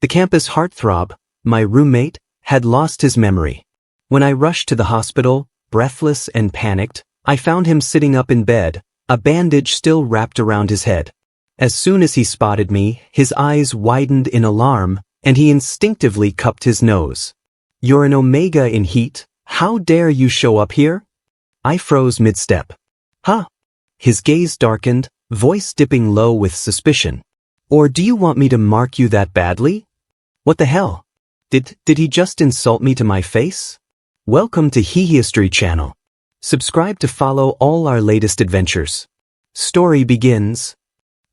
The campus heartthrob, my roommate, had lost his memory. When I rushed to the hospital, breathless and panicked, I found him sitting up in bed, a bandage still wrapped around his head. As soon as he spotted me, his eyes widened in alarm, and he instinctively cupped his nose. "You're an Omega in heat, how dare you show up here?" I froze mid-step. "Huh?" His gaze darkened, voice dipping low with suspicion. "Or do you want me to mark you that badly? What the hell? Did he just insult me to my face? Welcome to History Channel. Subscribe to follow all our latest adventures." Story begins.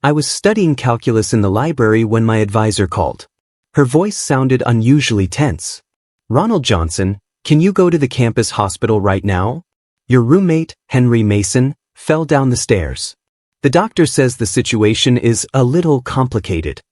I was studying calculus in the library when my advisor called. Her voice sounded unusually tense. "Ronald Johnson, can you go to the campus hospital right now? Your roommate, Henry Mason, fell down the stairs. The doctor says the situation is a little complicated."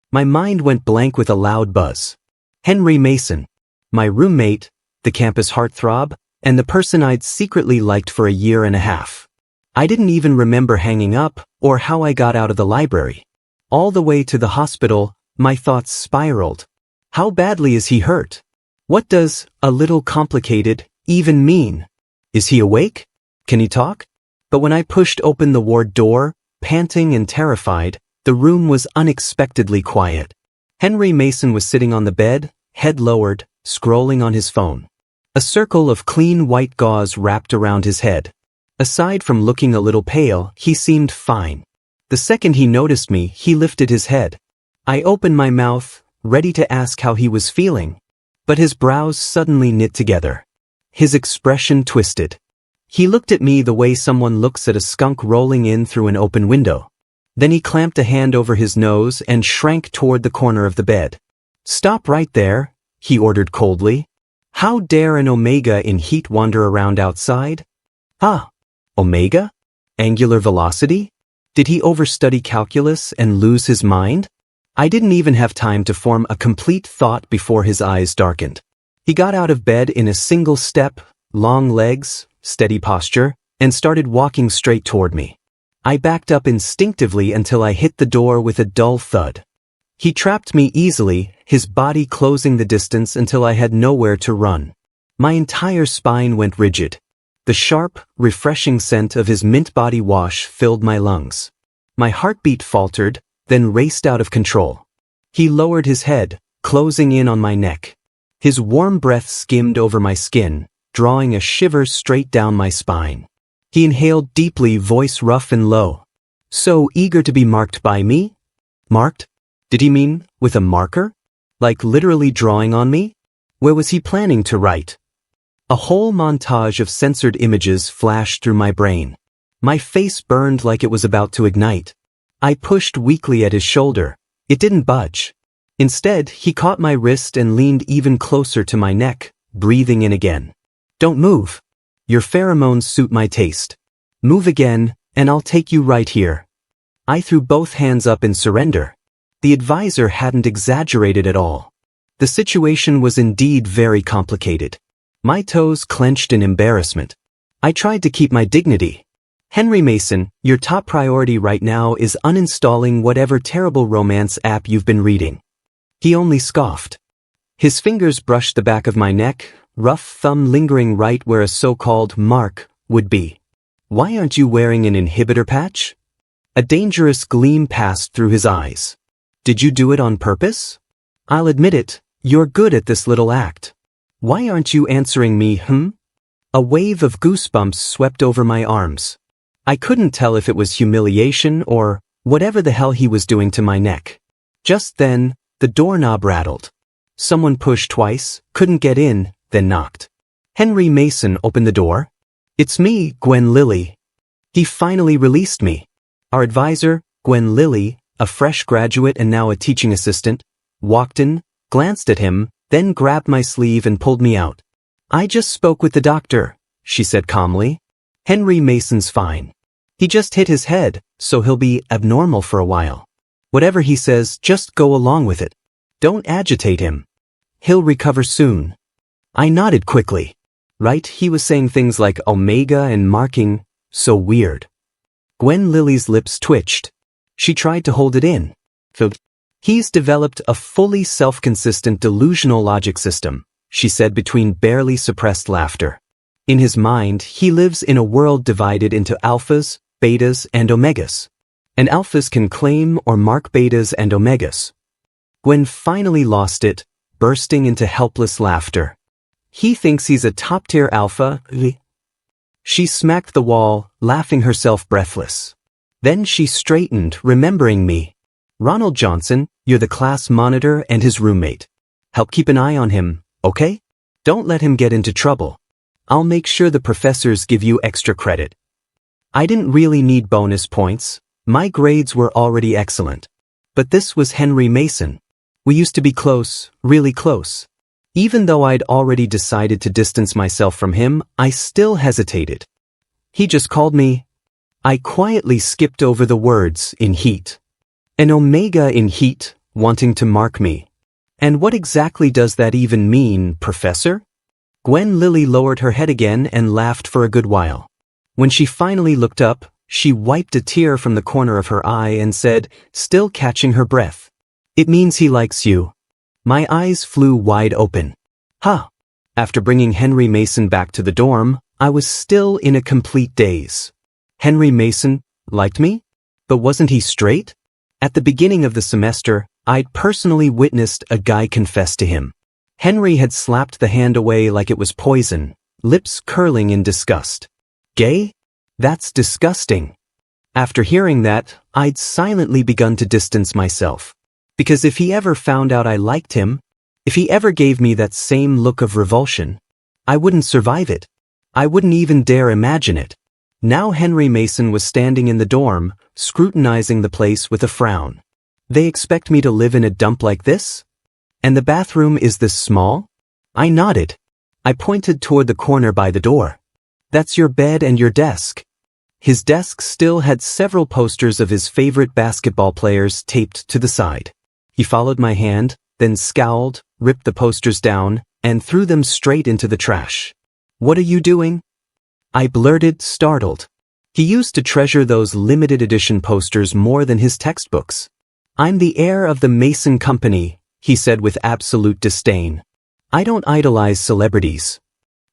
My mind went blank with a loud buzz. Henry Mason, my roommate, the campus heartthrob, and the person I'd secretly liked for a year and a half. I didn't even remember hanging up or how I got out of the library. All the way to the hospital, my thoughts spiraled. How badly is he hurt? What does "a little complicated" even mean? Is he awake? Can he talk? But when I pushed open the ward door, panting and terrified, the room was unexpectedly quiet. Henry Mason was sitting on the bed, head lowered, scrolling on his phone. A circle of clean white gauze wrapped around his head. Aside from looking a little pale, he seemed fine. The second he noticed me, he lifted his head. I opened my mouth, ready to ask how he was feeling. But his brows suddenly knit together. His expression twisted. He looked at me the way someone looks at a skunk rolling in through an open window. Then he clamped a hand over his nose and shrank toward the corner of the bed. "Stop right there," he ordered coldly. "How dare an Omega in heat wander around outside?" "Ah, Omega? Angular velocity? Did he overstudy calculus and lose his mind?" I didn't even have time to form a complete thought before his eyes darkened. He got out of bed in a single step, long legs, steady posture, and started walking straight toward me. I backed up instinctively until I hit the door with a dull thud. He trapped me easily, his body closing the distance until I had nowhere to run. My entire spine went rigid. The sharp, refreshing scent of his mint body wash filled my lungs. My heartbeat faltered, then raced out of control. He lowered his head, closing in on my neck. His warm breath skimmed over my skin, drawing a shiver straight down my spine. He inhaled deeply, voice rough and low. "So eager to be marked by me?" Marked? Did he mean with a marker? Like literally drawing on me? Where was he planning to write? A whole montage of censored images flashed through my brain. My face burned like it was about to ignite. I pushed weakly at his shoulder. It didn't budge. Instead, he caught my wrist and leaned even closer to my neck, breathing in again. "Don't move. Your pheromones suit my taste. Move again, and I'll take you right here." I threw both hands up in surrender. The advisor hadn't exaggerated at all. The situation was indeed very complicated. My toes clenched in embarrassment. I tried to keep my dignity. "Henry Mason, your top priority right now is uninstalling whatever terrible romance app you've been reading." He only scoffed. His fingers brushed the back of my neck, rough thumb lingering right where a so-called mark would be. "Why aren't you wearing an inhibitor patch?" A dangerous gleam passed through his eyes. "Did you do it on purpose?" "I'll admit it, you're good at this little act. Why aren't you answering me, A wave of goosebumps swept over my arms. I couldn't tell if it was humiliation or whatever the hell he was doing to my neck. Just then, the doorknob rattled. Someone pushed twice, couldn't get in, then knocked. Henry Mason opened the door. "It's me, Gwen Lilly." He finally released me. Our advisor, Gwen Lilly, a fresh graduate and now a teaching assistant, walked in, glanced at him, then grabbed my sleeve and pulled me out. "I just spoke with the doctor," she said calmly. "Henry Mason's fine. He just hit his head, so he'll be abnormal for a while. Whatever he says, just go along with it. Don't agitate him. He'll recover soon." I nodded quickly. Right, he was saying things like Omega and marking, so weird. Gwen Lilly's lips twitched. She tried to hold it in. He's developed a fully self-consistent delusional logic system, she said between barely suppressed laughter. In his mind, he lives in a world divided into alphas, betas, and omegas. And alphas can claim or mark betas and omegas. Gwen finally lost it, bursting into helpless laughter. He thinks he's a top-tier alpha. She smacked the wall, laughing herself breathless. Then she straightened, remembering me. Ronald Johnson, you're the class monitor and his roommate. Help keep an eye on him, okay? Don't let him get into trouble. I'll make sure the professors give you extra credit. I didn't really need bonus points. My grades were already excellent. But this was Henry Mason. We used to be close, really close. Even though I'd already decided to distance myself from him, I still hesitated. He just called me. I quietly skipped over the words, in heat. An omega in heat, wanting to mark me. And what exactly does that even mean, Professor? Gwen Lily lowered her head again and laughed for a good while. When she finally looked up, she wiped a tear from the corner of her eye and said, still catching her breath, "It means he likes you." My eyes flew wide open. Huh. After bringing Henry Mason back to the dorm, I was still in a complete daze. Henry Mason liked me? But wasn't he straight? At the beginning of the semester, I'd personally witnessed a guy confess to him. Henry had slapped the hand away like it was poison, lips curling in disgust. Gay? That's disgusting. After hearing that, I'd silently begun to distance myself. Because if he ever found out I liked him, if he ever gave me that same look of revulsion, I wouldn't survive it. I wouldn't even dare imagine it. Now Henry Mason was standing in the dorm, scrutinizing the place with a frown. They expect me to live in a dump like this? And the bathroom is this small? I nodded. I pointed toward the corner by the door. That's your bed and your desk. His desk still had several posters of his favorite basketball players taped to the side. He followed my hand, then scowled, ripped the posters down, and threw them straight into the trash. What are you doing? I blurted, startled. He used to treasure those limited edition posters more than his textbooks. I'm the heir of the Mason Company, he said with absolute disdain. I don't idolize celebrities.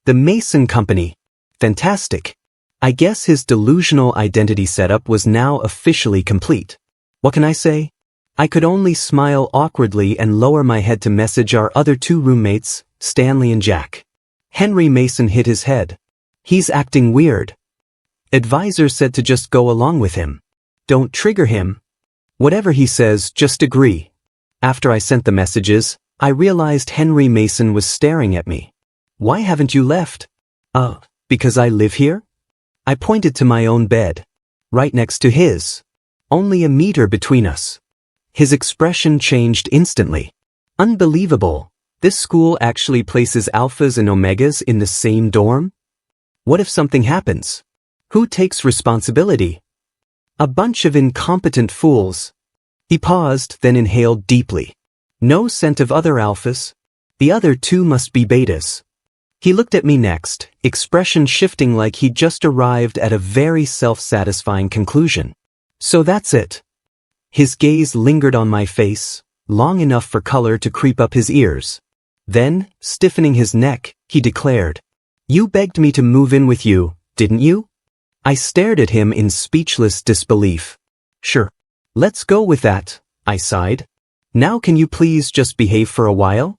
The Mason Company. Fantastic. I guess his delusional identity setup was now officially complete. What can I say? I could only smile awkwardly and lower my head to message our other two roommates, Stanley and Jack. Henry Mason hit his head. He's acting weird. Advisor said to just go along with him. Don't trigger him. Whatever he says, just agree. After I sent the messages, I realized Henry Mason was staring at me. Why haven't you left? Because I live here? I pointed to my own bed. Right next to his. Only a meter between us. His expression changed instantly. Unbelievable. This school actually places alphas and omegas in the same dorm? What if something happens? Who takes responsibility? A bunch of incompetent fools. He paused, then inhaled deeply. No scent of other alphas. The other two must be betas. He looked at me next, expression shifting like he'd just arrived at a very self-satisfying conclusion. So that's it. His gaze lingered on my face, long enough for color to creep up his ears. Then, stiffening his neck, he declared, "You begged me to move in with you, didn't you?" I stared at him in speechless disbelief. "Sure. Let's go with that," I sighed. "Now can you please just behave for a while?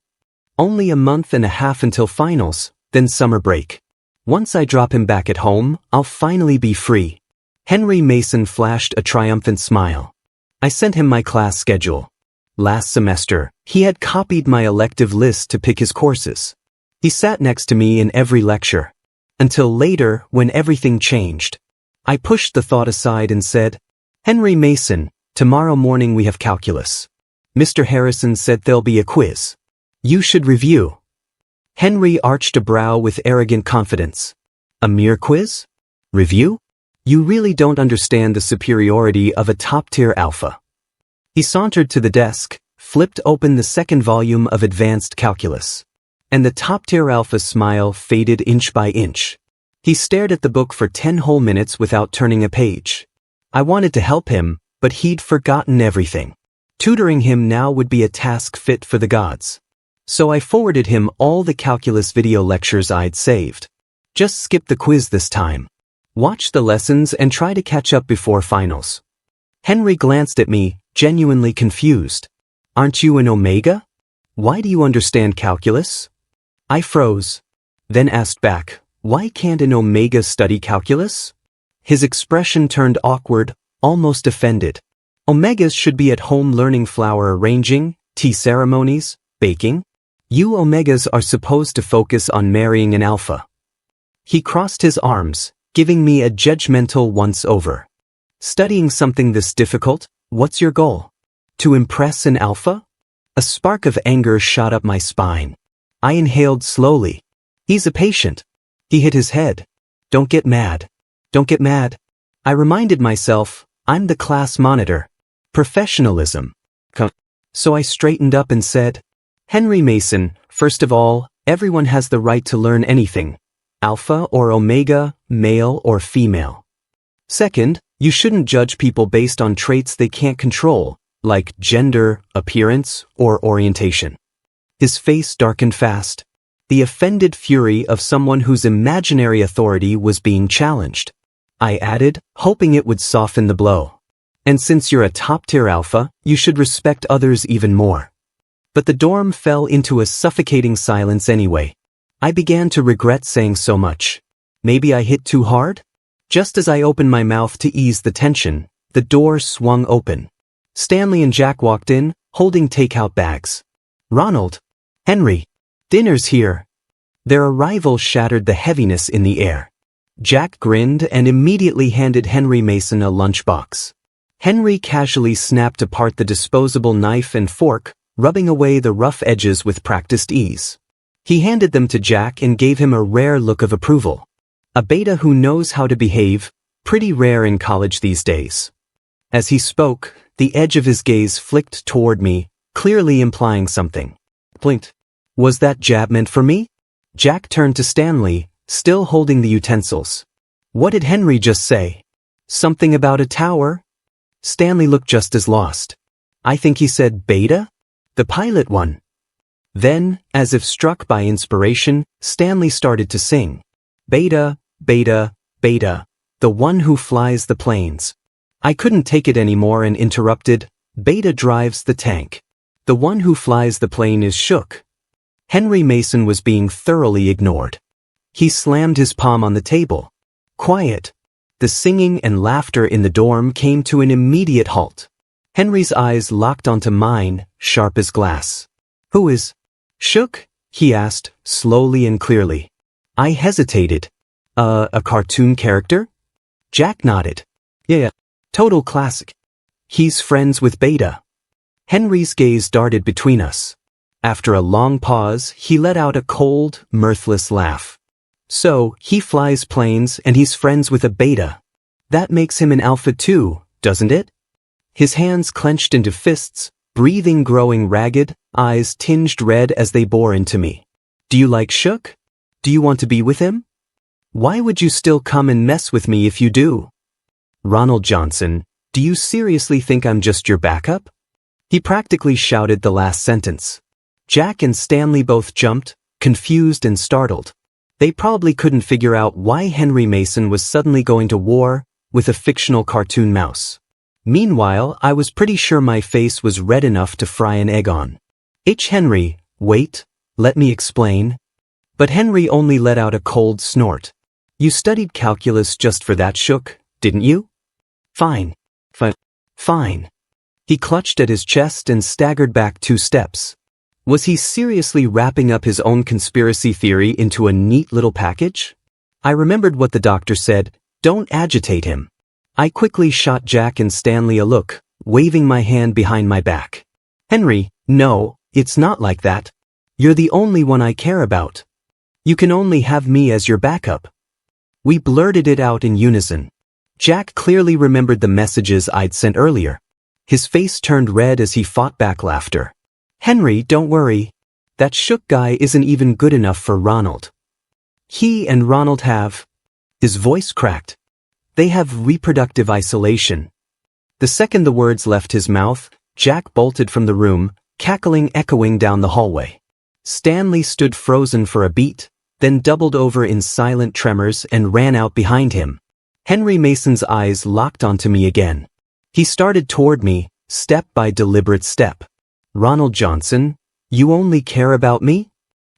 Only a month and a half until finals, then summer break. Once I drop him back at home, I'll finally be free." Henry Mason flashed a triumphant smile. I sent him my class schedule. Last semester, he had copied my elective list to pick his courses. He sat next to me in every lecture. Until later, when everything changed. I pushed the thought aside and said, "Henry Mason, tomorrow morning we have calculus. Mr. Harrison said there'll be a quiz. You should review." Henry arched a brow with arrogant confidence. "A mere quiz? Review? You really don't understand the superiority of a top-tier alpha." He sauntered to the desk, flipped open the second volume of Advanced Calculus. And the top-tier alpha smile faded inch by inch. He stared at the book for 10 whole minutes without turning a page. I wanted to help him, but he'd forgotten everything. Tutoring him now would be a task fit for the gods. So I forwarded him all the calculus video lectures I'd saved. Just skip the quiz this time. Watch the lessons and try to catch up before finals. Henry glanced at me, genuinely confused. Aren't you an omega? Why do you understand calculus? I froze. Then asked back, why can't an omega study calculus? His expression turned awkward, almost offended. Omegas should be at home learning flower arranging, tea ceremonies, baking. You omegas are supposed to focus on marrying an alpha. He crossed his arms, giving me a judgmental once-over. Studying something this difficult, what's your goal? To impress an alpha? A spark of anger shot up my spine. I inhaled slowly. He's a patient. He hit his head. Don't get mad. Don't get mad. I reminded myself, I'm the class monitor. Professionalism. So I straightened up and said, Henry Mason, first of all, everyone has the right to learn anything. Alpha or omega, male or female. Second, you shouldn't judge people based on traits they can't control, like gender, appearance, or orientation. His face darkened fast. The offended fury of someone whose imaginary authority was being challenged. I added, hoping it would soften the blow. And since you're a top-tier alpha, you should respect others even more. But the dorm fell into a suffocating silence anyway. I began to regret saying so much. Maybe I hit too hard? Just as I opened my mouth to ease the tension, the door swung open. Stanley and Jack walked in, holding takeout bags. Ronald. Henry. Dinner's here. Their arrival shattered the heaviness in the air. Jack grinned and immediately handed Henry Mason a lunchbox. Henry casually snapped apart the disposable knife and fork, rubbing away the rough edges with practiced ease. He handed them to Jack and gave him a rare look of approval. A beta who knows how to behave, pretty rare in college these days. As he spoke, the edge of his gaze flicked toward me, clearly implying something. Blinked. Was that jab meant for me? Jack turned to Stanley, still holding the utensils. What did Henry just say? Something about a tower? Stanley looked just as lost. I think he said beta? The pilot one. Then, as if struck by inspiration, Stanley started to sing. Beta, beta, beta, the one who flies the planes. I couldn't take it anymore and interrupted, Beta drives the tank. The one who flies the plane is Shook. Henry Mason was being thoroughly ignored. He slammed his palm on the table. Quiet. The singing and laughter in the dorm came to an immediate halt. Henry's eyes locked onto mine, sharp as glass. Who is Shook? He asked, slowly and clearly. I hesitated. A cartoon character? Jack nodded. Yeah, total classic. He's friends with Beta. Henry's gaze darted between us. After a long pause, he let out a cold, mirthless laugh. So, he flies planes and he's friends with a Beta. That makes him an alpha too, doesn't it? His hands clenched into fists, breathing growing ragged, eyes tinged red as they bore into me. Do you like Shook? Do you want to be with him? Why would you still come and mess with me if you do? Ronald Johnson, do you seriously think I'm just your backup? He practically shouted the last sentence. Jack and Stanley both jumped, confused and startled. They probably couldn't figure out why Henry Mason was suddenly going to war with a fictional cartoon mouse. Meanwhile, I was pretty sure my face was red enough to fry an egg on. Henry, wait, let me explain. But Henry only let out a cold snort. You studied calculus just for that, Shook, didn't you? Fine. Fine. He clutched at his chest and staggered back 2 steps. Was he seriously wrapping up his own conspiracy theory into a neat little package? I remembered what the doctor said, don't agitate him. I quickly shot Jack and Stanley a look, waving my hand behind my back. Henry, no, it's not like that. You're the only one I care about. You can only have me as your backup. We blurted it out in unison. Jack clearly remembered the messages I'd sent earlier. His face turned red as he fought back laughter. Henry, don't worry. That Shook guy isn't even good enough for Ronald. He and Ronald have... His voice cracked. They have reproductive isolation. The second the words left his mouth, Jack bolted from the room, cackling echoing down the hallway. Stanley stood frozen for a beat, then doubled over in silent tremors and ran out behind him. Henry Mason's eyes locked onto me again. He started toward me, step by deliberate step. "Ronald Johnson, you only care about me?"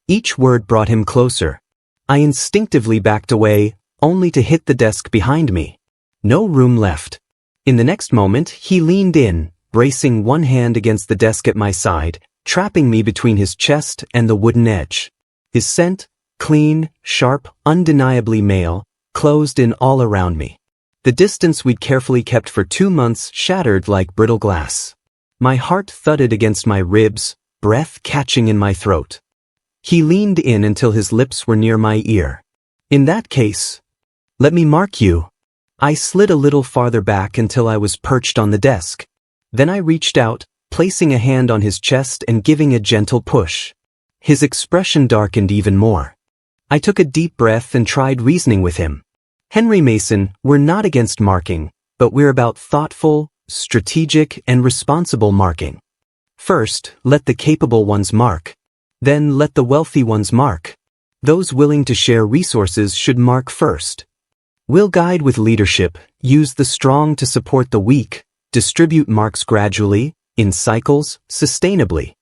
Each word brought him closer. I instinctively backed away, only to hit the desk behind me. No room left. In the next moment, he leaned in, bracing one hand against the desk at my side, trapping me between his chest and the wooden edge. His scent, clean, sharp, undeniably male, closed in all around me. The distance we'd carefully kept for 2 months shattered like brittle glass. My heart thudded against my ribs, breath catching in my throat. He leaned in until his lips were near my ear. "In that case, let me mark you." I slid a little farther back until I was perched on the desk. Then I reached out, placing a hand on his chest and giving a gentle push. His expression darkened even more. I took a deep breath and tried reasoning with him. "Henry Mason, we're not against marking, but we're about thoughtful, strategic, and responsible marking. First, let the capable ones mark. Then let the wealthy ones mark. Those willing to share resources should mark first. We'll guide with leadership, use the strong to support the weak, distribute marks gradually, in cycles, sustainably.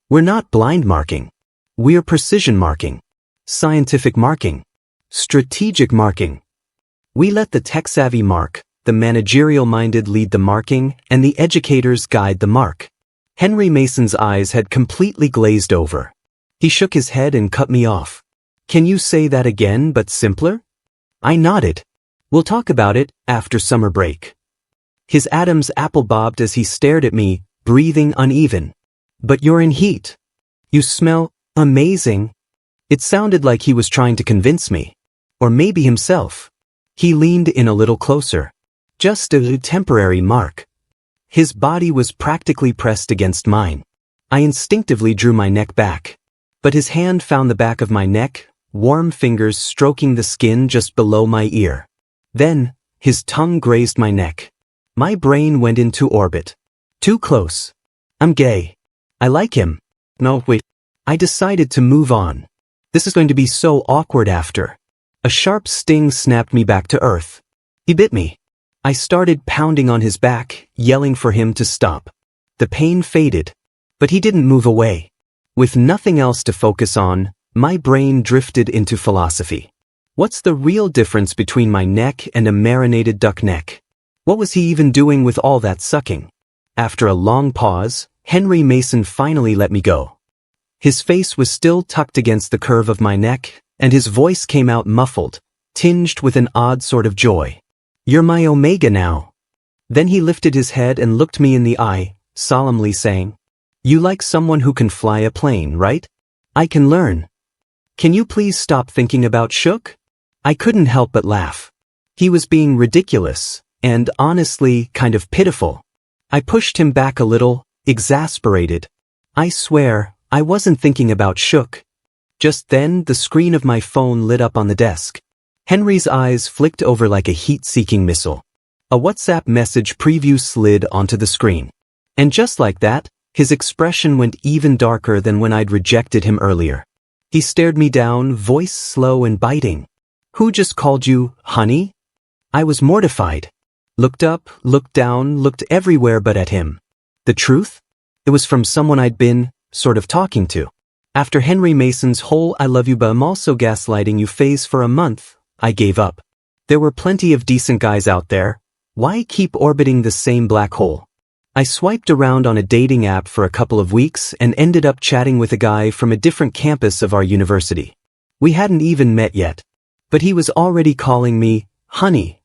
We're not blind marking. We're precision marking, scientific marking, strategic marking. We let the tech-savvy mark, the managerial-minded lead the marking, and the educators guide the mark." Henry Mason's eyes had completely glazed over. He shook his head and cut me off. "Can you say that again, but simpler?" I nodded. "We'll talk about it after summer break." His Adam's apple bobbed as he stared at me, breathing uneven. "But you're in heat. You smell amazing." It sounded like he was trying to convince me. Or maybe himself. He leaned in a little closer. "Just a temporary mark." His body was practically pressed against mine. I instinctively drew my neck back. But his hand found the back of my neck, warm fingers stroking the skin just below my ear. Then, his tongue grazed my neck. My brain went into orbit. Too close. I'm gay. I like him. No, wait. I decided to move on. This is going to be so awkward after. A sharp sting snapped me back to earth. He bit me. I started pounding on his back, yelling for him to stop. The pain faded, but he didn't move away. With nothing else to focus on, my brain drifted into philosophy. What's the real difference between my neck and a marinated duck neck? What was he even doing with all that sucking? After a long pause, Henry Mason finally let me go. His face was still tucked against the curve of my neck, and his voice came out muffled, tinged with an odd sort of joy. "You're my omega now." Then he lifted his head and looked me in the eye, solemnly saying, "You like someone who can fly a plane, right? I can learn. Can you please stop thinking about Shook?" I couldn't help but laugh. He was being ridiculous, and honestly, kind of pitiful. I pushed him back a little, exasperated. "I swear, I wasn't thinking about Shook." Just then, the screen of my phone lit up on the desk. Henry's eyes flicked over like a heat-seeking missile. A WhatsApp message preview slid onto the screen. And just like that, his expression went even darker than when I'd rejected him earlier. He stared me down, voice slow and biting. "Who just called you, honey?" I was mortified. Looked up, looked down, looked everywhere but at him. The truth? It was from someone I'd been, sort of talking to. After Henry Mason's whole "I love you but I'm also gaslighting you" phase for a month, I gave up. There were plenty of decent guys out there. Why keep orbiting the same black hole? I swiped around on a dating app for a couple of weeks and ended up chatting with a guy from a different campus of our university. We hadn't even met yet. But he was already calling me, honey.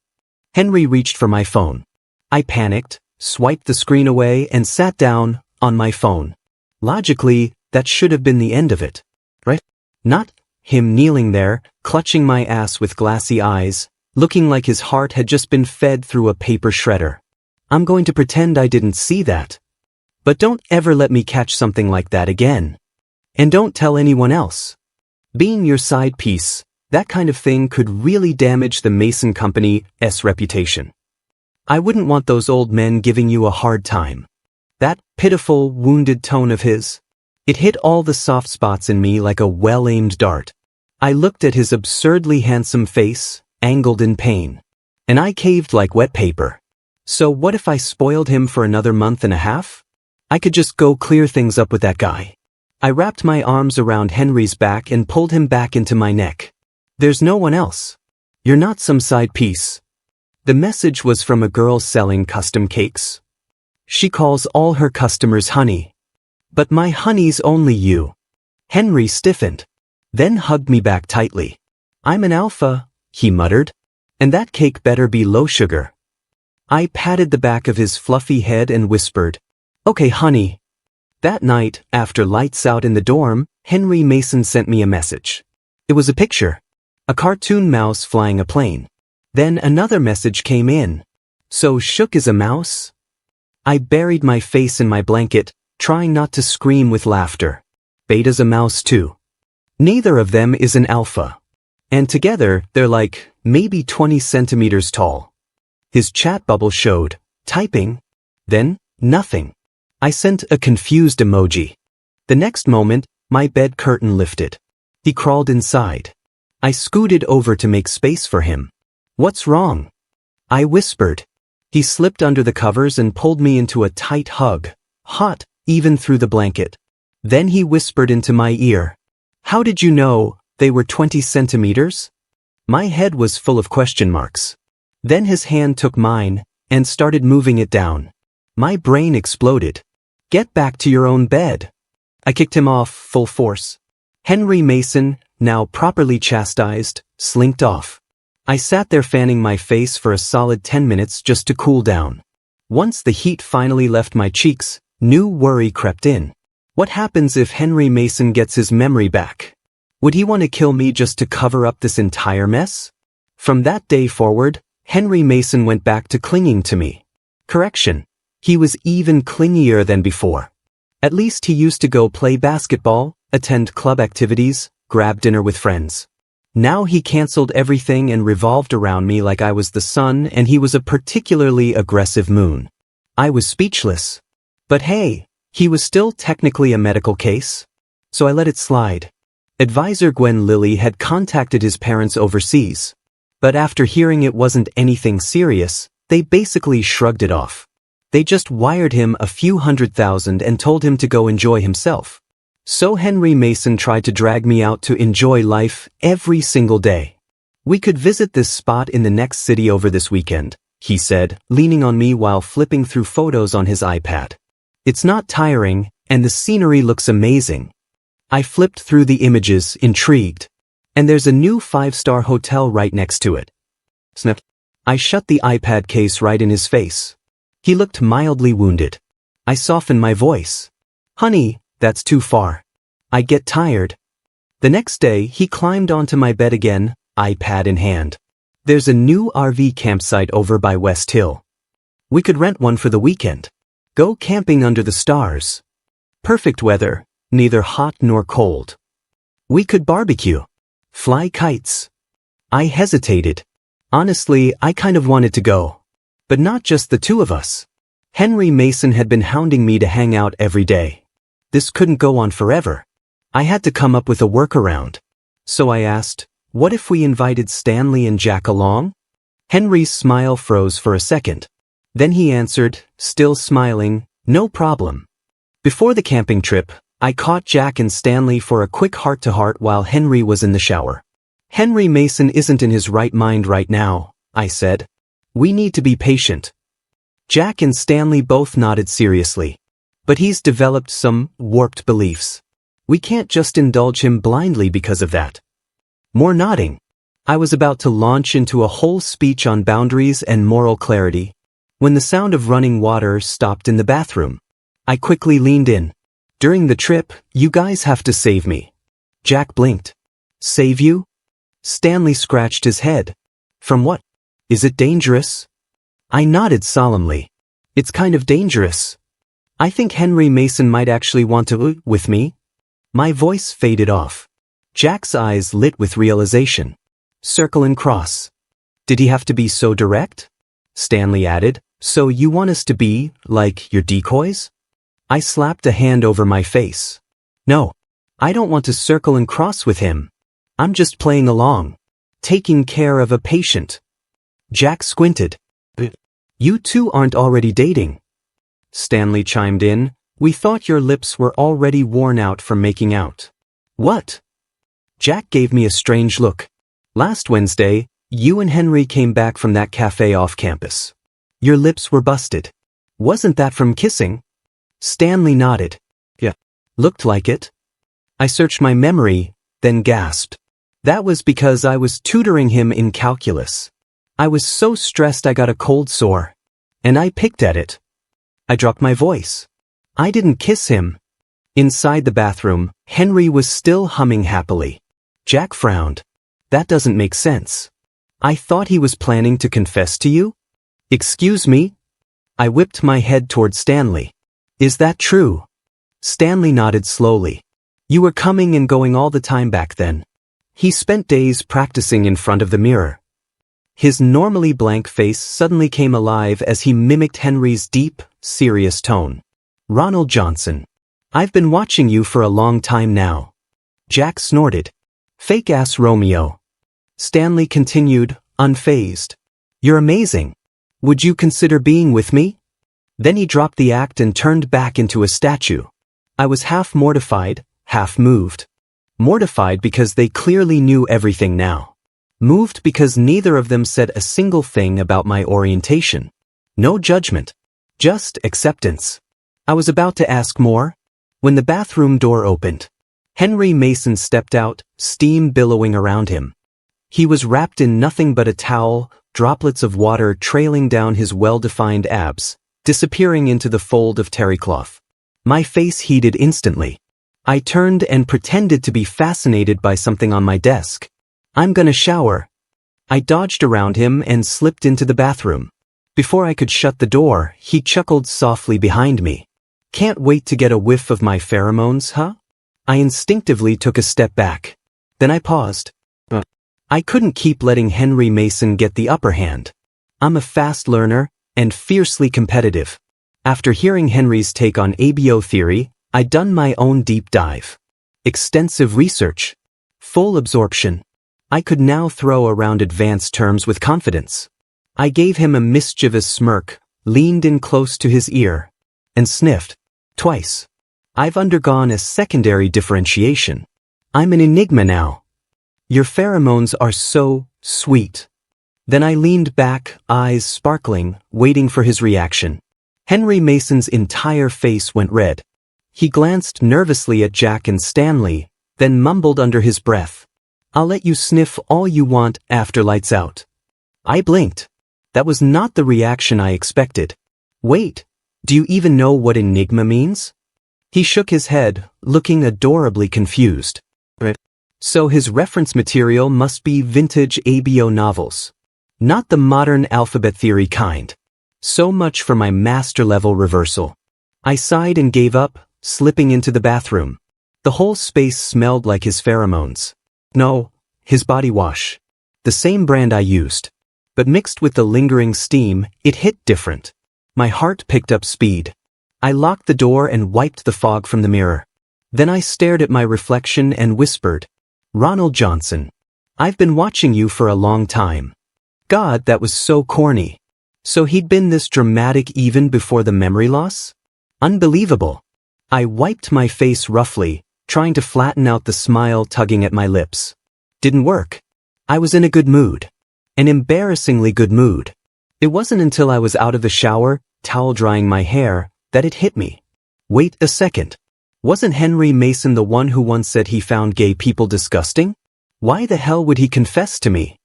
Henry reached for my phone. I panicked, swiped the screen away and sat down, on my phone. Logically, that should have been the end of it. Right? Not him kneeling there, clutching my ass with glassy eyes, looking like his heart had just been fed through a paper shredder. I'm going to pretend I didn't see that. But don't ever let me catch something like that again. And don't tell anyone else. Being your side piece, that kind of thing could really damage the Mason Company's reputation. I wouldn't want those old men giving you a hard time. That pitiful, wounded tone of his. It hit all the soft spots in me like a well-aimed dart. I looked at his absurdly handsome face, angled in pain. And I caved like wet paper. So what if I spoiled him for another month and a half? I could just go clear things up with that guy. I wrapped my arms around Henry's back and pulled him back into my neck. There's no one else. You're not some side piece. The message was from a girl selling custom cakes. She calls all her customers honey. But my honey's only you. Henry stiffened, then hugged me back tightly. I'm an alpha, he muttered. And that cake better be low sugar. I patted the back of his fluffy head and whispered, okay, honey. That night, after lights out in the dorm, Henry Mason sent me a message. It was a picture. A cartoon mouse flying a plane. Then another message came in. So shook as a mouse? I buried my face in my blanket, trying not to scream with laughter. Beta's a mouse too. Neither of them is an alpha. And together, they're like, maybe 20 centimeters tall. His chat bubble showed, typing. Then, nothing. I sent a confused emoji. The next moment, my bed curtain lifted. He crawled inside. I scooted over to make space for him. What's wrong? I whispered. He slipped under the covers and pulled me into a tight hug, hot, even through the blanket. Then he whispered into my ear. How did you know they were 20 centimeters? My head was full of question marks. Then his hand took mine and started moving it down. My brain exploded. Get back to your own bed. I kicked him off full force. Henry Mason, now properly chastised, slinked off. I sat there fanning my face for a solid 10 minutes just to cool down. Once the heat finally left my cheeks, new worry crept in. What happens if Henry Mason gets his memory back? Would he want to kill me just to cover up this entire mess? From that day forward, Henry Mason went back to clinging to me. Correction. He was even clingier than before. At least he used to go play basketball, attend club activities, grab dinner with friends. Now he canceled everything and revolved around me like I was the sun and he was a particularly aggressive moon. I was speechless. But hey, he was still technically a medical case. So I let it slide. Advisor Gwen Lilly had contacted his parents overseas. But after hearing it wasn't anything serious, they basically shrugged it off. They just wired him a few $100,000 and told him to go enjoy himself. So Henry Mason tried to drag me out to enjoy life every single day. We could visit this spot in the next city over this weekend, he said, leaning on me while flipping through photos on his iPad. It's not tiring, and the scenery looks amazing. I flipped through the images, intrigued. And there's a new 5-star hotel right next to it. Snip. I shut the iPad case right in his face. He looked mildly wounded. I softened my voice. Honey, that's too far. I get tired. The next day, he climbed onto my bed again, iPad in hand. There's a new RV campsite over by West Hill. We could rent one for the weekend. Go camping under the stars. Perfect weather, neither hot nor cold. We could barbecue. Fly kites. I hesitated. Honestly, I kind of wanted to go. But not just the two of us. Henry Mason had been hounding me to hang out every day. This couldn't go on forever. I had to come up with a workaround. So I asked, what if we invited Stanley and Jack along? Henry's smile froze for a second. Then he answered, still smiling, no problem. Before the camping trip, I caught Jack and Stanley for a quick heart-to-heart while Henry was in the shower. Henry Mason isn't in his right mind right now, I said. We need to be patient. Jack and Stanley both nodded seriously. But he's developed some warped beliefs. We can't just indulge him blindly because of that. More nodding. I was about to launch into a whole speech on boundaries and moral clarity, when the sound of running water stopped in the bathroom. I quickly leaned in. During the trip, you guys have to save me. Jack blinked. Save you? Stanley scratched his head. From what? Is it dangerous? I nodded solemnly. It's kind of dangerous. I think Henry Mason might actually want to with me. My voice faded off. Jack's eyes lit with realization. Circle and cross. Did he have to be so direct? Stanley added, so you want us to be, like, your decoys? I slapped a hand over my face. No. I don't want to circle and cross with him. I'm just playing along. Taking care of a patient. Jack squinted. You two aren't already dating. Stanley chimed in. We thought your lips were already worn out from making out. What? Jack gave me a strange look. Last Wednesday, you and Henry came back from that cafe off campus. Your lips were busted. Wasn't that from kissing? Stanley nodded. Yeah. Looked like it. I searched my memory, then gasped. That was because I was tutoring him in calculus. I was so stressed I got a cold sore. And I picked at it. I dropped my voice. I didn't kiss him. Inside the bathroom, Henry was still humming happily. Jack frowned. That doesn't make sense. I thought he was planning to confess to you? Excuse me? I whipped my head toward Stanley. Is that true? Stanley nodded slowly. You were coming and going all the time back then. He spent days practicing in front of the mirror. His normally blank face suddenly came alive as he mimicked Henry's deep, serious tone. Ronald Johnson. I've been watching you for a long time now. Jack snorted. Fake-ass Romeo. Stanley continued, unfazed. You're amazing. Would you consider being with me? Then he dropped the act and turned back into a statue. I was half mortified, half moved. Mortified because they clearly knew everything now. Moved because neither of them said a single thing about my orientation. No judgment. Just acceptance. I was about to ask more, when the bathroom door opened. Henry Mason stepped out, steam billowing around him. He was wrapped in nothing but a towel, droplets of water trailing down his well-defined abs, disappearing into the fold of terry cloth. My face heated instantly. I turned and pretended to be fascinated by something on my desk. I'm gonna shower. I dodged around him and slipped into the bathroom. Before I could shut the door, he chuckled softly behind me. Can't wait to get a whiff of my pheromones, huh? I instinctively took a step back. Then I paused. I couldn't keep letting Henry Mason get the upper hand. I'm a fast learner and fiercely competitive. After hearing Henry's take on ABO theory, I'd done my own deep dive. Extensive research. Full absorption. I could now throw around advanced terms with confidence. I gave him a mischievous smirk, leaned in close to his ear, and sniffed. Twice. I've undergone a secondary differentiation. I'm an enigma now. Your pheromones are so sweet. Then I leaned back, eyes sparkling, waiting for his reaction. Henry Mason's entire face went red. He glanced nervously at Jack and Stanley, then mumbled under his breath. I'll let you sniff all you want after lights out. I blinked. That was not the reaction I expected. Wait, do you even know what enigma means? He shook his head, looking adorably confused. So his reference material must be vintage ABO novels. Not the modern alphabet theory kind. So much for my master-level reversal. I sighed and gave up, slipping into the bathroom. The whole space smelled like his pheromones. No, his body wash. The same brand I used. But mixed with the lingering steam, it hit different. My heart picked up speed. I locked the door and wiped the fog from the mirror. Then I stared at my reflection and whispered, Ronald Johnson. I've been watching you for a long time. God, that was so corny. So he'd been this dramatic even before the memory loss? Unbelievable. I wiped my face roughly, trying to flatten out the smile tugging at my lips. Didn't work. I was in a good mood. An embarrassingly good mood. It wasn't until I was out of the shower, towel drying my hair, that it hit me. Wait a second. Wasn't Henry Mason the one who once said he found gay people disgusting? Why the hell would he confess to me?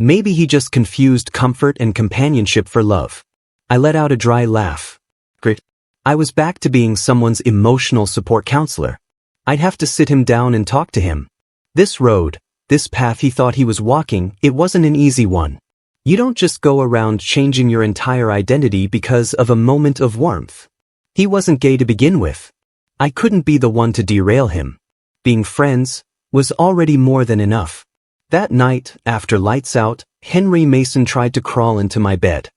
Maybe he just confused comfort and companionship for love. I let out a dry laugh. Great. I was back to being someone's emotional support counselor. I'd have to sit him down and talk to him. This road, this path he thought he was walking, it wasn't an easy one. You don't just go around changing your entire identity because of a moment of warmth. He wasn't gay to begin with. I couldn't be the one to derail him. Being friends was already more than enough. That night, after lights out, Henry Mason tried to crawl into my bed.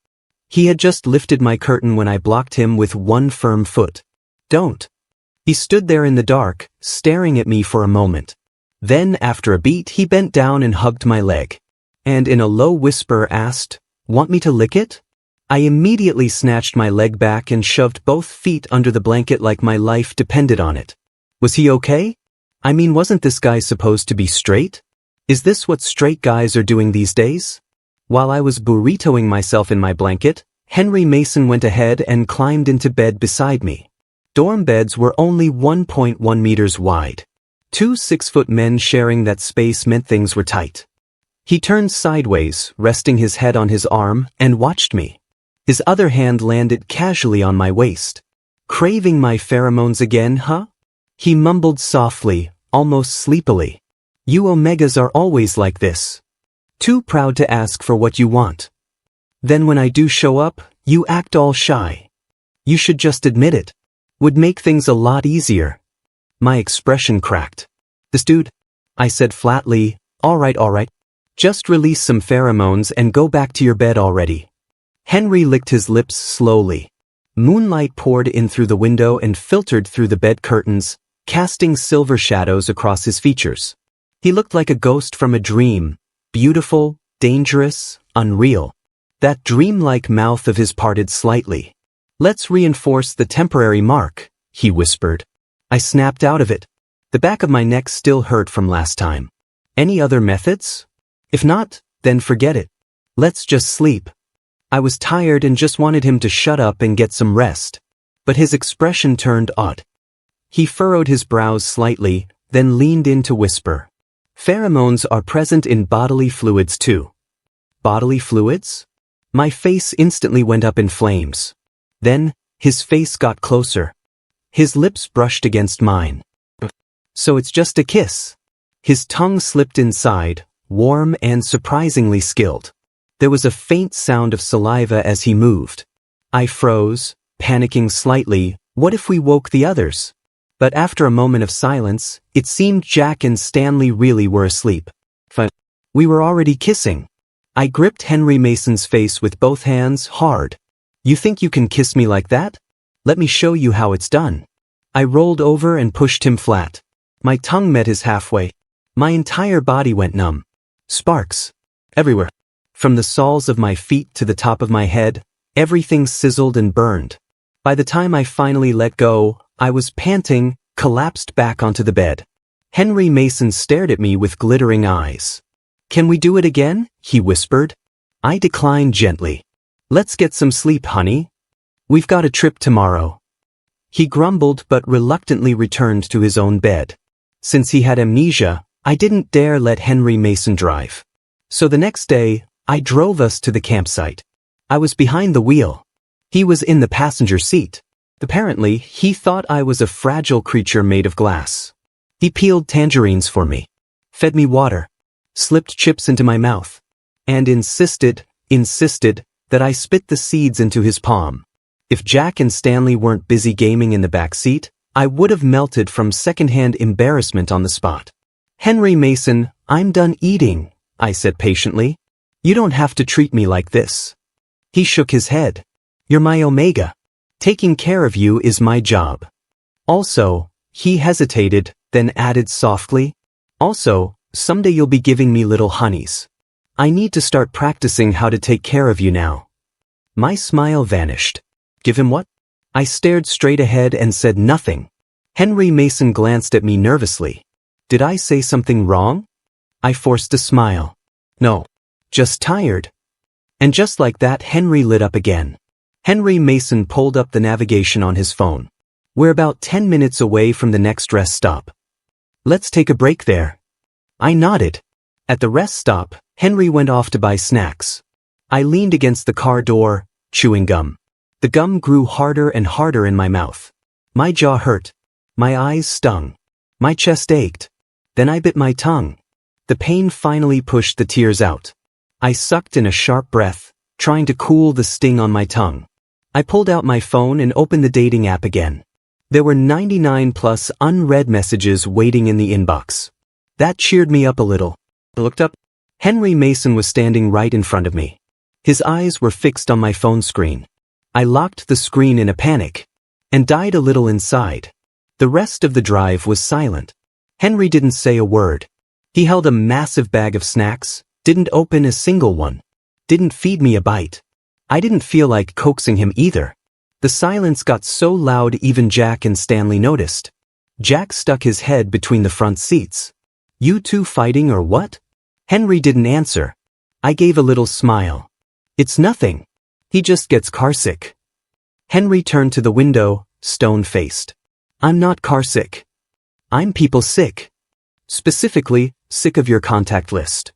He had just lifted my curtain when I blocked him with one firm foot. Don't. He stood there in the dark, staring at me for a moment. Then, after a beat, he bent down and hugged my leg. And in a low whisper asked, "Want me to lick it?" I immediately snatched my leg back and shoved both feet under the blanket like my life depended on it. Was he okay? I mean, wasn't this guy supposed to be straight? Is this what straight guys are doing these days? While I was burritoing myself in my blanket, Henry Mason went ahead and climbed into bed beside me. Dorm beds were only 1.1 meters wide. 2 6-foot men sharing that space meant things were tight. He turned sideways, resting his head on his arm, and watched me. His other hand landed casually on my waist. "Craving my pheromones again, huh?" He mumbled softly, almost sleepily. "You omegas are always like this. Too proud to ask for what you want. Then when I do show up, you act all shy. You should just admit it. Would make things a lot easier." My expression cracked. "This dude," I said flatly, all right. Just release some pheromones and go back to your bed already." Henry licked his lips slowly. Moonlight poured in through the window and filtered through the bed curtains, casting silver shadows across his features. He looked like a ghost from a dream, beautiful, dangerous, unreal. That dreamlike mouth of his parted slightly. "Let's reinforce the temporary mark," he whispered. I snapped out of it. The back of my neck still hurt from last time. "Any other methods? If not, then forget it. Let's just sleep." I was tired and just wanted him to shut up and get some rest. But his expression turned odd. He furrowed his brows slightly, then leaned in to whisper. "Pheromones are present in bodily fluids too." Bodily fluids? My face instantly went up in flames. Then, his face got closer. His lips brushed against mine. "So it's just a kiss." His tongue slipped inside, warm and surprisingly skilled. There was a faint sound of saliva as he moved. I froze, panicking slightly. What if we woke the others? But after a moment of silence, it seemed Jack and Stanley really were asleep. We were already kissing. I gripped Henry Mason's face with both hands hard. "You think you can kiss me like that? Let me show you how it's done." I rolled over and pushed him flat. My tongue met his halfway. My entire body went numb. Sparks. Everywhere. From the soles of my feet to the top of my head, everything sizzled and burned. By the time I finally let go, I was panting, collapsed back onto the bed. Henry Mason stared at me with glittering eyes. "Can we do it again?" he whispered. I declined gently. "Let's get some sleep, honey. We've got a trip tomorrow." He grumbled but reluctantly returned to his own bed. Since he had amnesia, I didn't dare let Henry Mason drive. So the next day, I drove us to the campsite. I was behind the wheel. He was in the passenger seat. Apparently, he thought I was a fragile creature made of glass. He peeled tangerines for me, fed me water, slipped chips into my mouth, and insisted that I spit the seeds into his palm. If Jack and Stanley weren't busy gaming in the back seat, I would have melted from secondhand embarrassment on the spot. "Henry Mason, I'm done eating," I said patiently. "You don't have to treat me like this." He shook his head. "You're my omega. Taking care of you is my job." Also, he hesitated, then added softly, "Also, someday you'll be giving me little honeys. I need to start practicing how to take care of you now." My smile vanished. Give him what? I stared straight ahead and said nothing. Henry Mason glanced at me nervously. Did I say something wrong? I forced a smile. No. Just tired. And just like that, Henry lit up again. Henry Mason pulled up the navigation on his phone. We're about 10 minutes away from the next rest stop. Let's take a break there. I nodded. At the rest stop, Henry went off to buy snacks. I leaned against the car door, chewing gum. The gum grew harder and harder in my mouth. My jaw hurt. My eyes stung. My chest ached. Then I bit my tongue. The pain finally pushed the tears out. I sucked in a sharp breath, trying to cool the sting on my tongue. I pulled out my phone and opened the dating app again. There were 99 plus unread messages waiting in the inbox. That cheered me up a little. I looked up. Henry Mason was standing right in front of me. His eyes were fixed on my phone screen. I locked the screen in a panic. and died a little inside. The rest of the drive was silent. Henry didn't say a word. He held a massive bag of snacks, didn't open a single one, didn't feed me a bite. I didn't feel like coaxing him either. The silence got so loud even Jack and Stanley noticed. Jack stuck his head between the front seats. "You two fighting or what?" Henry didn't answer. I gave a little smile. "It's nothing. He just gets carsick." Henry turned to the window, stone-faced. "I'm not carsick. I'm people sick. Specifically, sick of your contact list."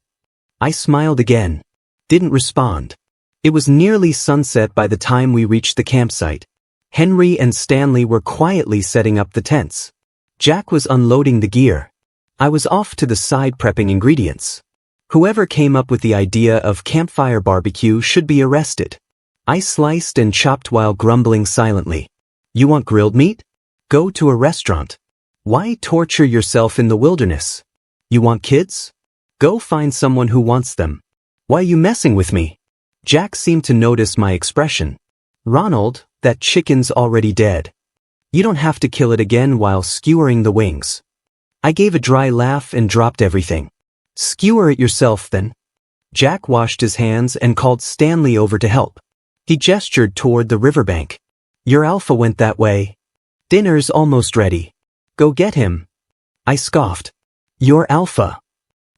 I smiled again. Didn't respond. It was nearly sunset by the time we reached the campsite. Henry and Stanley were quietly setting up the tents. Jack was unloading the gear. I was off to the side prepping ingredients. Whoever came up with the idea of campfire barbecue should be arrested. I sliced and chopped while grumbling silently. "You want grilled meat? Go to a restaurant. Why torture yourself in the wilderness? You want kids? Go find someone who wants them. Why are you messing with me?" Jack seemed to notice my expression. "Ronald, that chicken's already dead. You don't have to kill it again while skewering the wings." I gave a dry laugh and dropped everything. "Skewer it yourself then." Jack washed his hands and called Stanley over to help. He gestured toward the riverbank. "Your alpha went that way. Dinner's almost ready. Go get him." I scoffed. "Your alpha."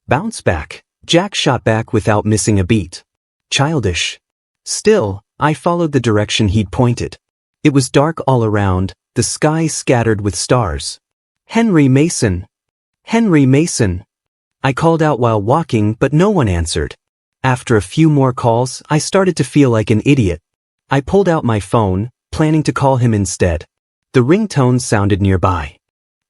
"Bounce back." Jack shot back without missing a beat. Childish. Still, I followed the direction he'd pointed. It was dark all around, the sky scattered with stars. "Henry Mason! Henry Mason!" I called out while walking, but no one answered. After a few more calls, I started to feel like an idiot. I pulled out my phone, planning to call him instead. The ringtone sounded nearby.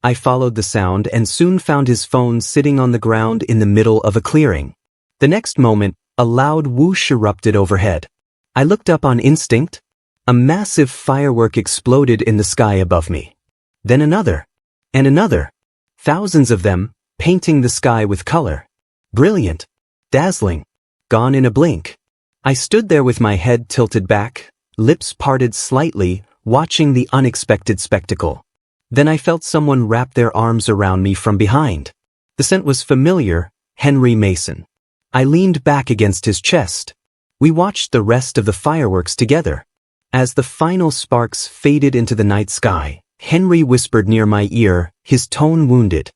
I followed the sound and soon found his phone sitting on the ground in the middle of a clearing. The next moment, a loud whoosh erupted overhead. I looked up on instinct. A massive firework exploded in the sky above me. Then another. And another. Thousands of them, painting the sky with color. Brilliant. Dazzling. Gone in a blink. I stood there with my head tilted back, lips parted slightly, watching the unexpected spectacle. Then I felt someone wrap their arms around me from behind. The scent was familiar, Henry Mason. I leaned back against his chest. We watched the rest of the fireworks together. As the final sparks faded into the night sky, Henry whispered near my ear, his tone wounded.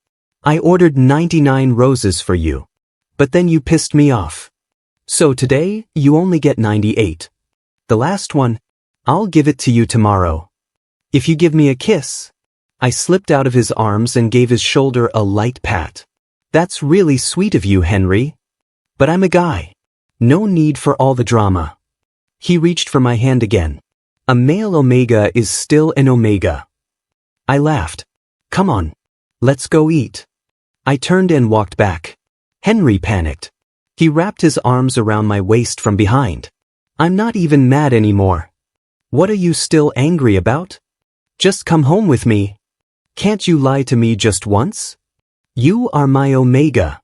"I ordered 99 roses for you. But then you pissed me off. So today, you only get 98. The last one, I'll give it to you tomorrow. If you give me a kiss." I slipped out of his arms and gave his shoulder a light pat. "That's really sweet of you, Henry. But I'm a guy. No need for all the drama." He reached for my hand again. "A male omega is still an omega." I laughed. "Come on. Let's go eat." I turned and walked back. Henry panicked. He wrapped his arms around my waist from behind. "I'm not even mad anymore." "What are you still angry about? Just come home with me. Can't you lie to me just once? You are my omega."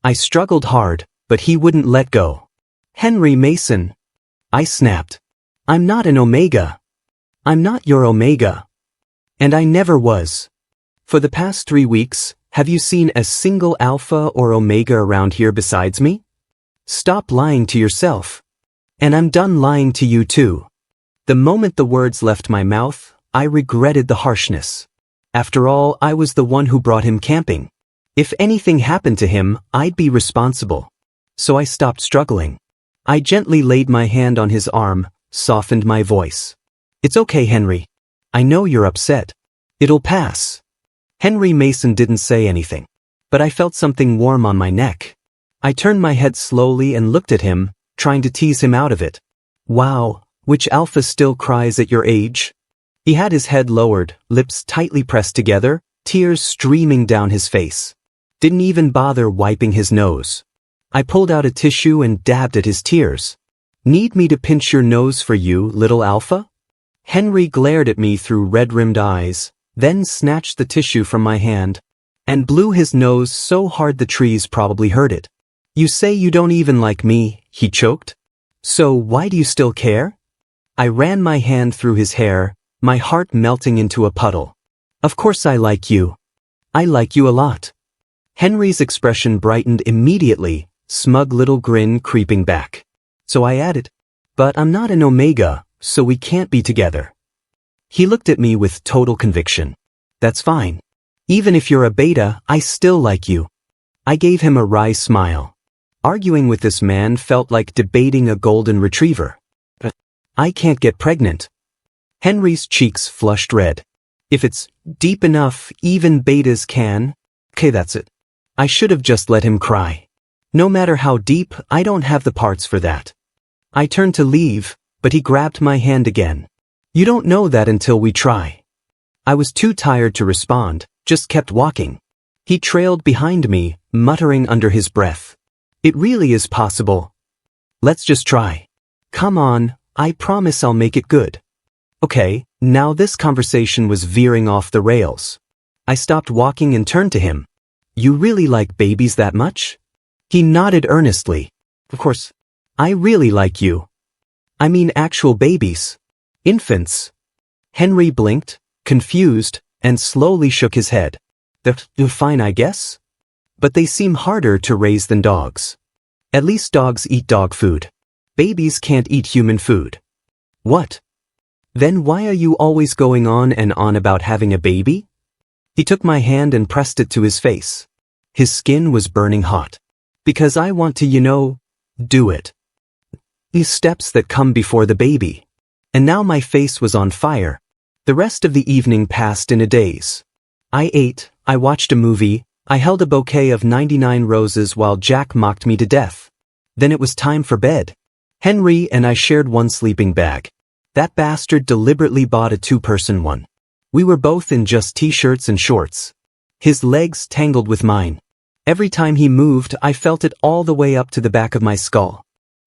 I struggled hard, but he wouldn't let go. "Henry Mason." I snapped. "I'm not an omega. I'm not your omega. And I never was. For the past 3 weeks, have you seen a single alpha or omega around here besides me? Stop lying to yourself. And I'm done lying to you too." The moment the words left my mouth, I regretted the harshness. After all, I was the one who brought him camping. If anything happened to him, I'd be responsible. So I stopped struggling. I gently laid my hand on his arm, softened my voice. "It's okay, Henry. I know you're upset. It'll pass." Henry Mason didn't say anything, but I felt something warm on my neck. I turned my head slowly and looked at him, trying to tease him out of it. "Wow, which alpha still cries at your age?" He had his head lowered, lips tightly pressed together, tears streaming down his face. Didn't even bother wiping his nose. I pulled out a tissue and dabbed at his tears. "Need me to pinch your nose for you, little alpha?" Henry glared at me through red-rimmed eyes, then snatched the tissue from my hand and blew his nose so hard the trees probably heard it. "You say you don't even like me," he choked. "So why do you still care?" I ran my hand through his hair, my heart melting into a puddle. Of course I like you. I like you a lot. Henry's expression brightened immediately, smug little grin creeping back. So I added, but I'm not an omega, so we can't be together. He looked at me with total conviction. That's fine. Even if you're a beta, I still like you. I gave him a wry smile. Arguing with this man felt like debating a golden retriever. But I can't get pregnant. Henry's cheeks flushed red. If it's deep enough, even betas can. Okay, that's it. I should have just let him cry. No matter how deep, I don't have the parts for that. I turned to leave, but he grabbed my hand again. You don't know that until we try. I was too tired to respond, just kept walking. He trailed behind me, muttering under his breath. It really is possible. Let's just try. Come on, I promise I'll make it good. Okay, now this conversation was veering off the rails. I stopped walking and turned to him. You really like babies that much? He nodded earnestly. Of course. I really like you. I mean actual babies. Infants. Henry blinked, confused, and slowly shook his head. They're fine, I guess? But they seem harder to raise than dogs. At least dogs eat dog food. Babies can't eat human food. What? Then why are you always going on and on about having a baby? He took my hand and pressed it to his face. His skin was burning hot. Because I want to, do it. These steps that come before the baby. And now my face was on fire. The rest of the evening passed in a daze. I ate, I watched a movie, I held a bouquet of 99 roses while Jack mocked me to death. Then it was time for bed. Henry and I shared one sleeping bag. That bastard deliberately bought a two-person one. We were both in just t-shirts and shorts. His legs tangled with mine. Every time he moved, I felt it all the way up to the back of my skull.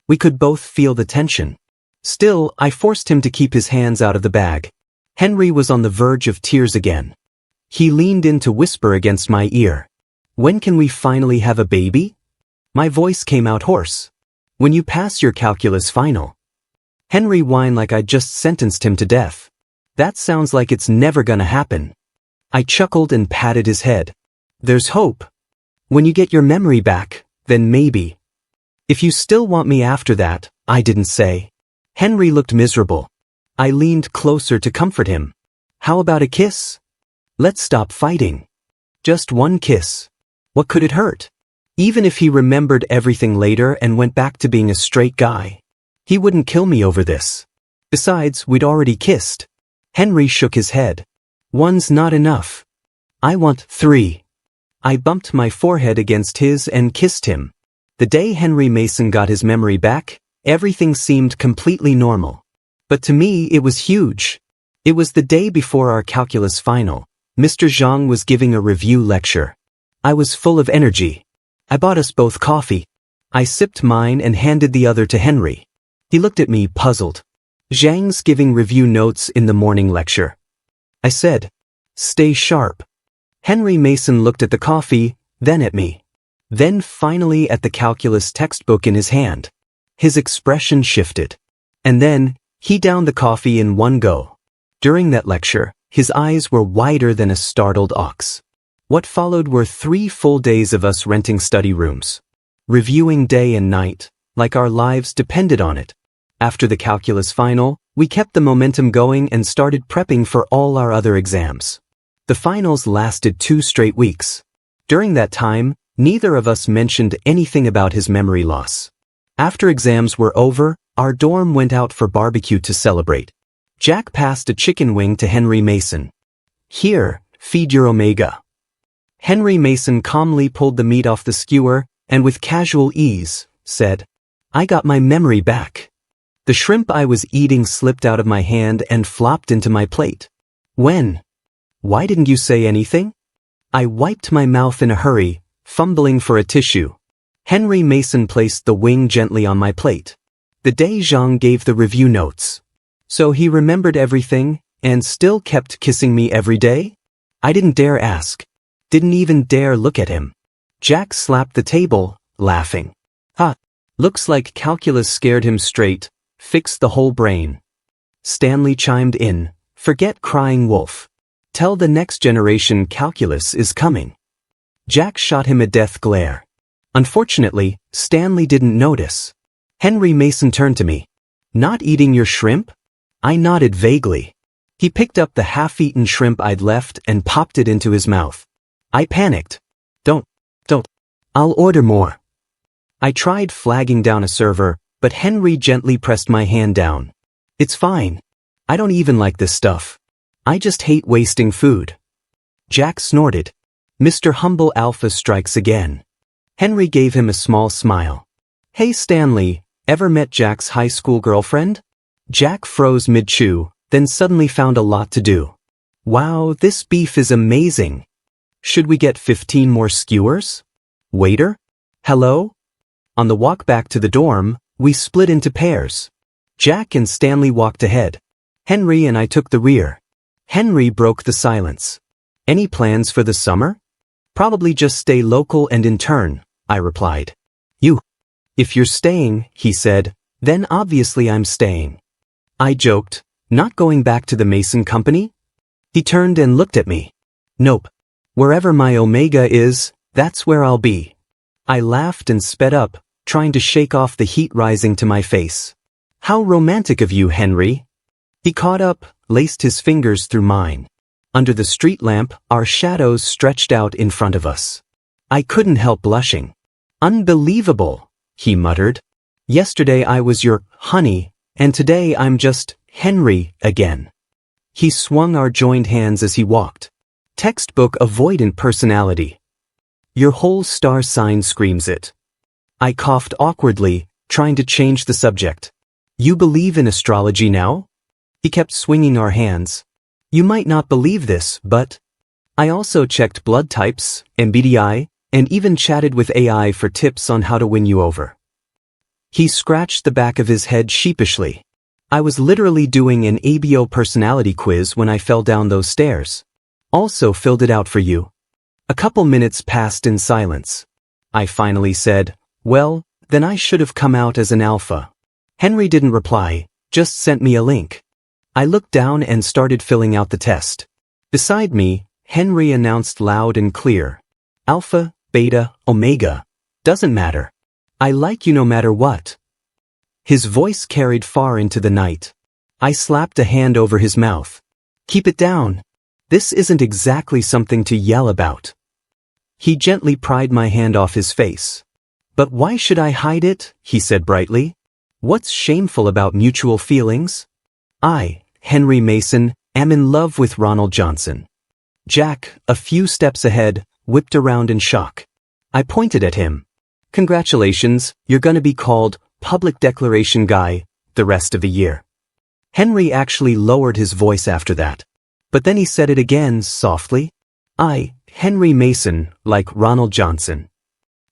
We could both feel the tension. Still, I forced him to keep his hands out of the bag. Henry was on the verge of tears again. He leaned in to whisper against my ear. When can we finally have a baby? My voice came out hoarse. When you pass your calculus final. Henry whined like I'd just sentenced him to death. That sounds like it's never gonna happen. I chuckled and patted his head. There's hope. When you get your memory back, then maybe. If you still want me after that, I didn't say. Henry looked miserable. I leaned closer to comfort him. How about a kiss? Let's stop fighting. Just one kiss. What could it hurt? Even if he remembered everything later and went back to being a straight guy, he wouldn't kill me over this. Besides, we'd already kissed. Henry shook his head. One's not enough. I want 3. I bumped my forehead against his and kissed him. The day Henry Mason got his memory back, everything seemed completely normal. But to me it was huge. It was the day before our calculus final. Mr. Zhang was giving a review lecture. I was full of energy. I bought us both coffee. I sipped mine and handed the other to Henry. He looked at me puzzled. Zhang's giving review notes in the morning lecture. I said, stay sharp. Henry Mason looked at the coffee, then at me. Then finally at the calculus textbook in his hand. His expression shifted. And then, he downed the coffee in one go. During that lecture, his eyes were wider than a startled ox. What followed were 3 full days of us renting study rooms. Reviewing day and night, like our lives depended on it. After the calculus final, we kept the momentum going and started prepping for all our other exams. The finals lasted 2 straight weeks. During that time, neither of us mentioned anything about his memory loss. After exams were over, our dorm went out for barbecue to celebrate. Jack passed a chicken wing to Henry Mason. Here, feed your omega. Henry Mason calmly pulled the meat off the skewer, and with casual ease, said, I got my memory back. The shrimp I was eating slipped out of my hand and flopped into my plate. When? Why didn't you say anything? I wiped my mouth in a hurry, fumbling for a tissue. Henry Mason placed the wing gently on my plate. The day Zhang gave the review notes. So he remembered everything, and still kept kissing me every day? I didn't dare ask. Didn't even dare look at him. Jack slapped the table, laughing. Ha! Looks like calculus scared him straight, fixed the whole brain. Stanley chimed in, Forget crying wolf. Tell the next generation calculus is coming. Jack shot him a death glare. Unfortunately, Stanley didn't notice. Henry Mason turned to me. Not eating your shrimp? I nodded vaguely. He picked up the half-eaten shrimp I'd left and popped it into his mouth. I panicked. Don't. I'll order more. I tried flagging down a server, but Henry gently pressed my hand down. It's fine. I don't even like this stuff. I just hate wasting food. Jack snorted. Mr. Humble Alpha strikes again. Henry gave him a small smile. Hey Stanley, ever met Jack's high school girlfriend? Jack froze mid-chew, then suddenly found a lot to do. Wow, this beef is amazing. Should we get 15 more skewers? Waiter? Hello? On the walk back to the dorm, we split into pairs. Jack and Stanley walked ahead. Henry and I took the rear. Henry broke the silence. Any plans for the summer? Probably just stay local and intern, I replied. If you're staying, he said, then obviously I'm staying. I joked, not going back to the Mason Company? He turned and looked at me. Nope. Wherever my Omega is, that's where I'll be. I laughed and sped up, trying to shake off the heat rising to my face. How romantic of you, Henry. He caught up, laced his fingers through mine. Under the street lamp, our shadows stretched out in front of us. I couldn't help blushing. Unbelievable, he muttered. Yesterday I was your honey, and today I'm just Henry again. He swung our joined hands as he walked. Textbook avoidant personality. Your whole star sign screams it. I coughed awkwardly, trying to change the subject. You believe in astrology now? He kept swinging our hands. You might not believe this, but I also checked blood types, MBTI, and even chatted with AI for tips on how to win you over. He scratched the back of his head sheepishly. I was literally doing an ABO personality quiz when I fell down those stairs. Also filled it out for you. A couple minutes passed in silence. I finally said, well, then I should have come out as an alpha. Henry didn't reply, just sent me a link. I looked down and started filling out the test. Beside me, Henry announced loud and clear. Alpha, beta, omega. Doesn't matter. I like you no matter what. His voice carried far into the night. I slapped a hand over his mouth. Keep it down. This isn't exactly something to yell about. He gently pried my hand off his face. But why should I hide it? He said brightly. What's shameful about mutual feelings? I, Henry Mason, am in love with Ronald Johnson. Jack, a few steps ahead, whipped around in shock. I pointed at him. Congratulations, you're gonna be called Public Declaration Guy the rest of the year. Henry actually lowered his voice after that. But then he said it again, softly. I, Henry Mason, like Ronald Johnson.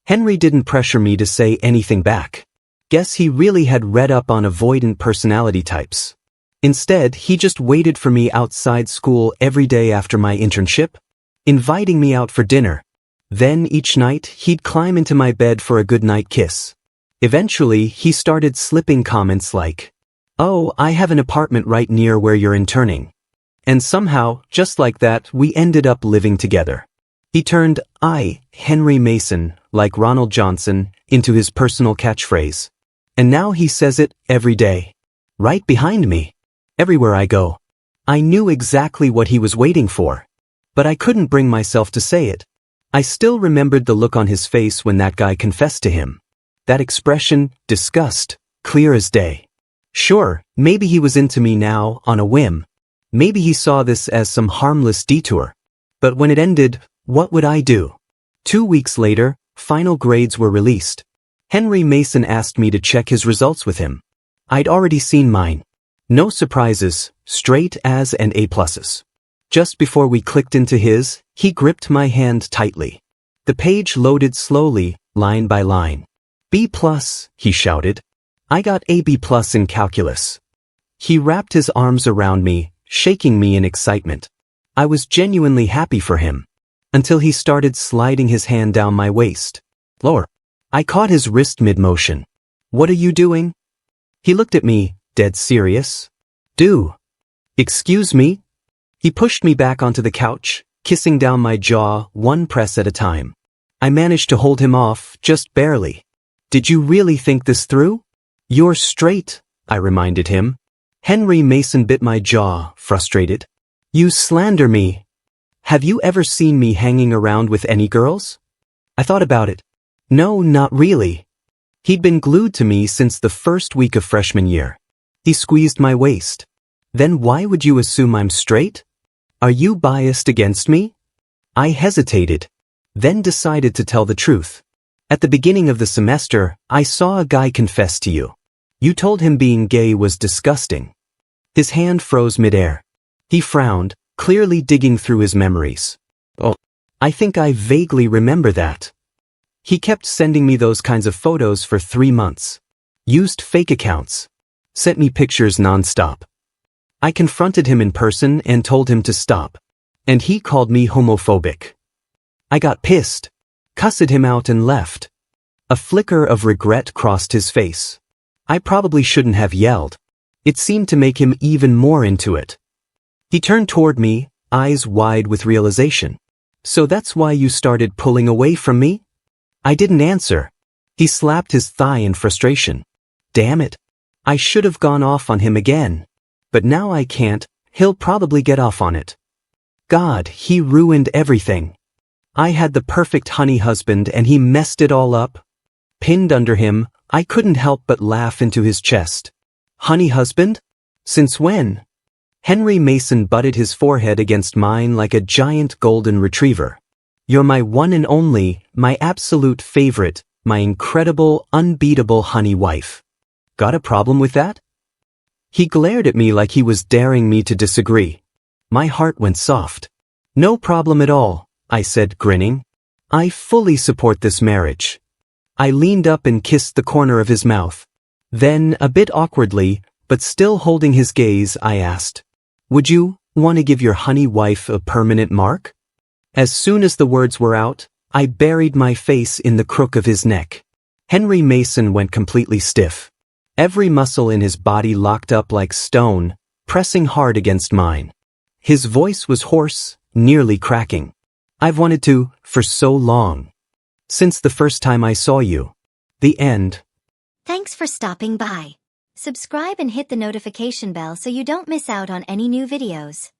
Henry didn't pressure me to say anything back. Guess he really had read up on avoidant personality types. Instead, he just waited for me outside school every day after my internship, inviting me out for dinner. Then each night, he'd climb into my bed for a goodnight kiss. Eventually, he started slipping comments like, "Oh, I have an apartment right near where you're interning." And somehow, just like that, we ended up living together. He turned, I, Henry Mason, like Ronald Johnson, into his personal catchphrase. And now he says it every day. Right behind me. Everywhere I go. I knew exactly what he was waiting for. But I couldn't bring myself to say it. I still remembered the look on his face when that guy confessed to him. That expression, disgust, clear as day. Sure, maybe he was into me now, on a whim. Maybe he saw this as some harmless detour. But when it ended, what would I do? 2 weeks later, final grades were released. Henry Mason asked me to check his results with him. I'd already seen mine. No surprises, straight A's and A+. Just before we clicked into his, he gripped my hand tightly. The page loaded slowly, line by line. B+, he shouted. I got a B+ in calculus. He wrapped his arms around me, shaking me in excitement. I was genuinely happy for him. Until he started sliding his hand down my waist. Lower. I caught his wrist mid-motion. What are you doing? He looked at me, dead serious. Do. Excuse me? He pushed me back onto the couch, kissing down my jaw one press at a time. I managed to hold him off, just barely. Did you really think this through? You're straight, I reminded him. Henry Mason bit my jaw, frustrated. You slander me. Have you ever seen me hanging around with any girls? I thought about it. No, not really. He'd been glued to me since the first week of freshman year. He squeezed my waist. Then why would you assume I'm straight? Are you biased against me? I hesitated, then decided to tell the truth. At the beginning of the semester, I saw a guy confess to you. You told him being gay was disgusting. His hand froze midair. He frowned, clearly digging through his memories. Oh, I think I vaguely remember that. He kept sending me those kinds of photos for 3 months. Used fake accounts. Sent me pictures nonstop. I confronted him in person and told him to stop. And he called me homophobic. I got pissed, cussed him out and left. A flicker of regret crossed his face. I probably shouldn't have yelled. It seemed to make him even more into it. He turned toward me, eyes wide with realization. So that's why you started pulling away from me? I didn't answer. He slapped his thigh in frustration. Damn it. I should have gone off on him again. But now I can't, he'll probably get off on it. God, he ruined everything. I had the perfect honey husband and he messed it all up. Pinned under him, I couldn't help but laugh into his chest. Honey husband? Since when? Henry Mason butted his forehead against mine like a giant golden retriever. You're my one and only, my absolute favorite, my incredible, unbeatable honey wife. Got a problem with that? He glared at me like he was daring me to disagree. My heart went soft. No problem at all, I said, grinning. I fully support this marriage. I leaned up and kissed the corner of his mouth. Then, a bit awkwardly, but still holding his gaze, I asked, would you want to give your honey wife a permanent mark? As soon as the words were out, I buried my face in the crook of his neck. Henry Mason went completely stiff. Every muscle in his body locked up like stone, pressing hard against mine. His voice was hoarse, nearly cracking. I've wanted to, for so long. Since the first time I saw you. The end. Thanks for stopping by. Subscribe and hit the notification bell so you don't miss out on any new videos.